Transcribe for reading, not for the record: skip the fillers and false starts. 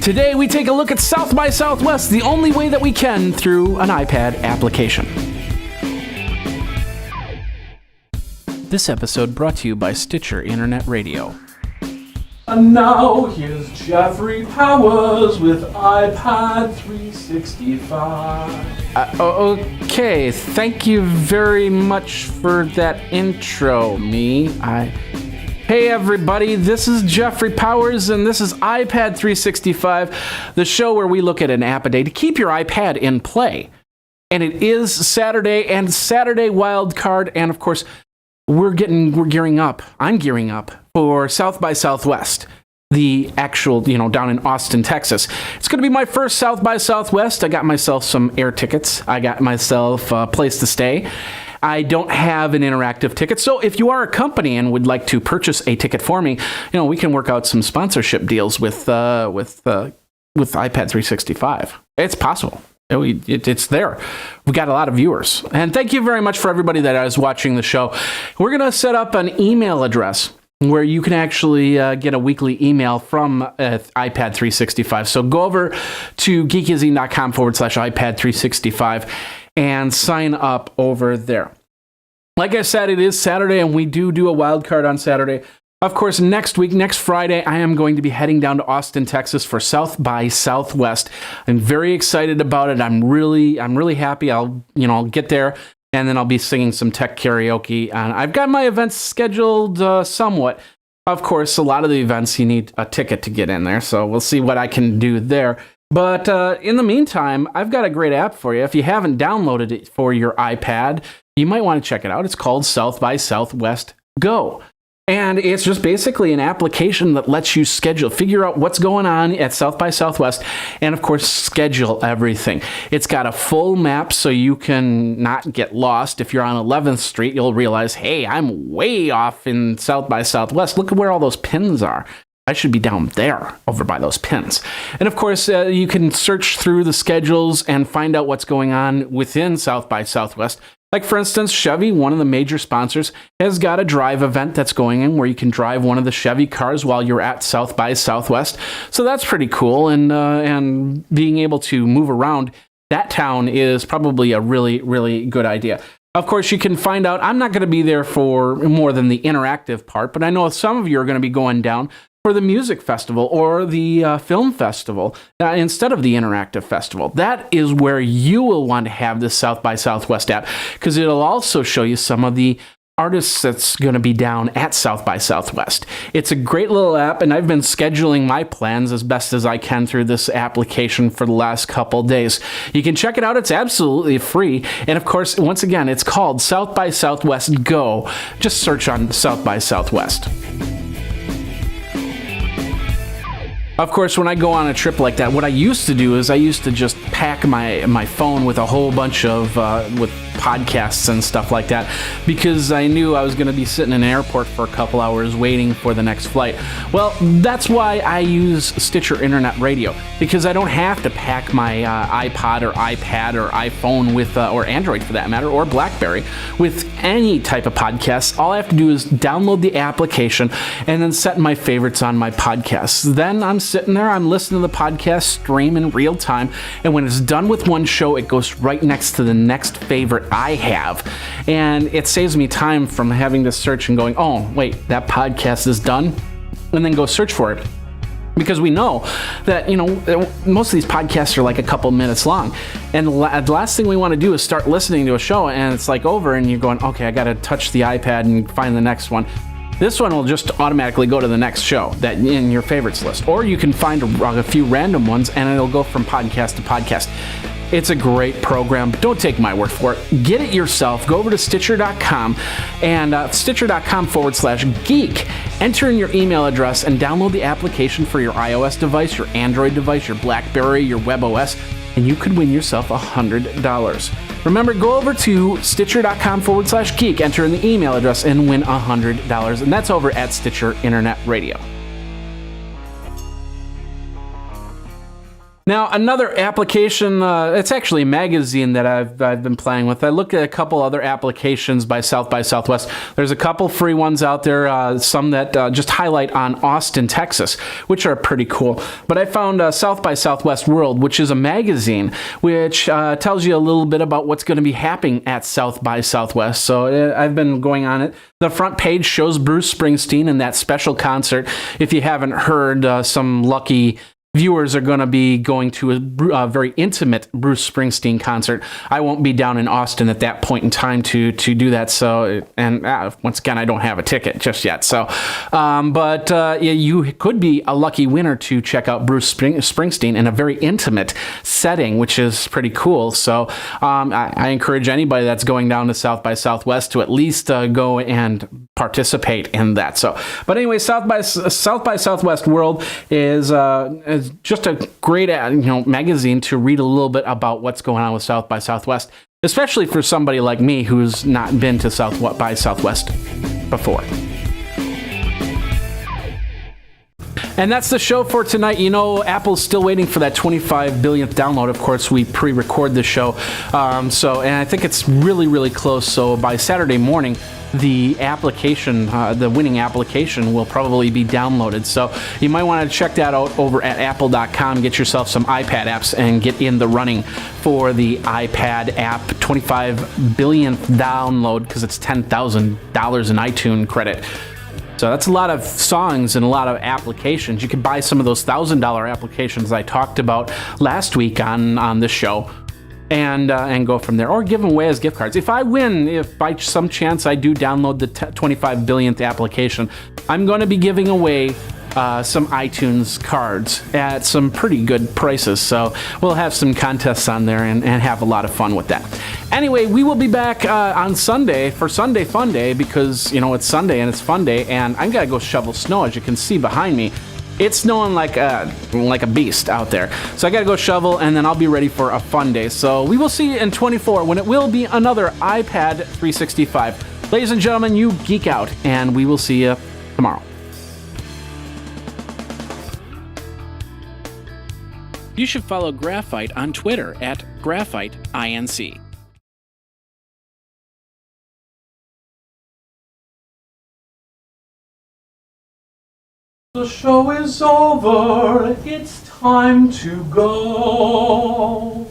Today we take a look at South by Southwest the only way that we can through an iPad application. This episode brought to you by Stitcher Internet Radio. And now here's Jeffrey Powers with iPad 365. Okay, thank you very much for that intro, Hey everybody, this is Jeffrey Powers and this is iPad 365, the show where we look at an app a day to keep your iPad in play. And it is Saturday and Saturday Wildcard, and of course, I'm gearing up for South by Southwest, the actual, down in Austin, Texas. It's going to be my first South by Southwest. I got myself some air tickets. I got myself a place to stay. I don't have an interactive ticket, so if you are a company and would like to purchase a ticket for me, we can work out some sponsorship deals with iPad 365. It's possible. It's there. We got a lot of viewers, and thank you very much for everybody that is watching the show. We're going to set up an email address where you can actually get a weekly email from iPad 365. So go over to geekazine.com/iPad 365 and sign up over there. Like I said, it is Saturday, and we do a wild card on Saturday. Of course, next Friday, I am going to be heading down to Austin, Texas for South by Southwest. I'm very excited about it. I'm really happy. I'll get there, and then I'll be singing some tech karaoke. And I've got my events scheduled somewhat. Of course, a lot of the events you need a ticket to get in there, so we'll see what I can do there. But in the meantime, I've got a great app for you. If you haven't downloaded it for your iPad, you might want to check it out. It's called South by Southwest Go. And it's just basically an application that lets you figure out what's going on at South by Southwest, and of course, schedule everything. It's got a full map so you can not get lost. If you're on 11th Street, you'll realize, hey, I'm way off in South by Southwest. Look at where all those pins are. I should be down there, over by those pins. And of course, you can search through the schedules and find out what's going on within South by Southwest. Like, for instance, Chevy, one of the major sponsors, has got a drive event that's going in where you can drive one of the Chevy cars while you're at South by Southwest. So that's pretty cool. And being able to move around that town is probably a really, really good idea. Of course, you can find out, I'm not going to be there for more than the interactive part, but I know some of you are going to be going down for the music festival or the film festival instead of the interactive festival. That is where you will want to have this South by Southwest app, because it'll also show you some of the artists that's going to be down at South by Southwest. It's a great little app, and I've been scheduling my plans as best as I can through this application for the last couple days. You can check it out. It's absolutely free. And of course, once again, it's called South by Southwest Go. Just search on South by Southwest. Of course, when I go on a trip like that, what I used to do is I used to just pack my phone with a whole bunch of with podcasts and stuff like that, because I knew I was going to be sitting in an airport for a couple hours waiting for the next flight. Well, that's why I use Stitcher Internet Radio, because I don't have to pack my iPod or iPad or iPhone with, or Android for that matter, or BlackBerry with any type of podcast. All I have to do is download the application and then set my favorites on my podcasts. Then I'm sitting there, I'm listening to the podcast stream in real time, and when it's done with one show, it goes right next to the next favorite I have, and it saves me time from having to search and going, oh wait, that podcast is done, and then go search for it. Because we know that, most of these podcasts are like a couple minutes long, and the last thing we want to do is start listening to a show and it's like over and you're going, okay, I got to touch the iPad and find the next one. This one will just automatically go to the next show that in your favorites list. Or you can find a few random ones and it'll go from podcast to podcast. It's a great program, but don't take my word for it. Get it yourself. Go over to Stitcher.com and Stitcher.com/geek. Enter in your email address and download the application for your iOS device, your Android device, your BlackBerry, your WebOS, and you could win yourself $100. Remember, go over to Stitcher.com/geek, enter in the email address, and win $100. And that's over at Stitcher Internet Radio. Now, another application, it's actually a magazine that I've been playing with. I looked at a couple other applications by Southwest. There's a couple free ones out there, some that just highlight on Austin, Texas, which are pretty cool. But I found SXSWworld, which is a magazine which tells you a little bit about what's going to be happening at South by Southwest. So I've been going on it. The front page shows Bruce Springsteen in that special concert. If you haven't heard, some lucky viewers are going to be going to a very intimate Bruce Springsteen concert. I won't be down in Austin at that point in time to do that. So, and once again, I don't have a ticket just yet. So, but you could be a lucky winner to check out Bruce Springsteen in a very intimate setting, which is pretty cool. So, I encourage anybody that's going down to South by Southwest to at least go and participate in that. So, but anyway, South by Southwest World is just a great magazine to read a little bit about what's going on with South by Southwest, especially for somebody like me who's not been to South by Southwest before. And that's the show for tonight. You know, Apple's still waiting for that 25 billionth download. Of course, we pre-record the show. And I think it's really, really close. So by Saturday morning, the application, the winning application, will probably be downloaded. So you might want to check that out over at apple.com, get yourself some iPad apps, and get in the running for the iPad app 25 billionth download, because it's $10,000 in iTunes credit. So that's a lot of songs and a lot of applications. You can buy some of those $1,000 applications I talked about last week on the show, and go from there, or give them away as gift cards. If I win, if by some chance I do download the 25 billionth application, I'm going to be giving away some iTunes cards at some pretty good prices. So we'll have some contests on there and have a lot of fun with that. Anyway, we will be back on Sunday for Sunday Fun Day, because, you know, it's Sunday and it's Fun Day, and I'm going to go shovel snow, as you can see behind me. It's snowing like a beast out there. So I got to go shovel, and then I'll be ready for a fun day. So we will see you in 24 when it will be another iPad 365. Ladies and gentlemen, you geek out, and we will see you tomorrow. You should follow Graphite on Twitter at GraphiteINC. The show is over, it's time to go.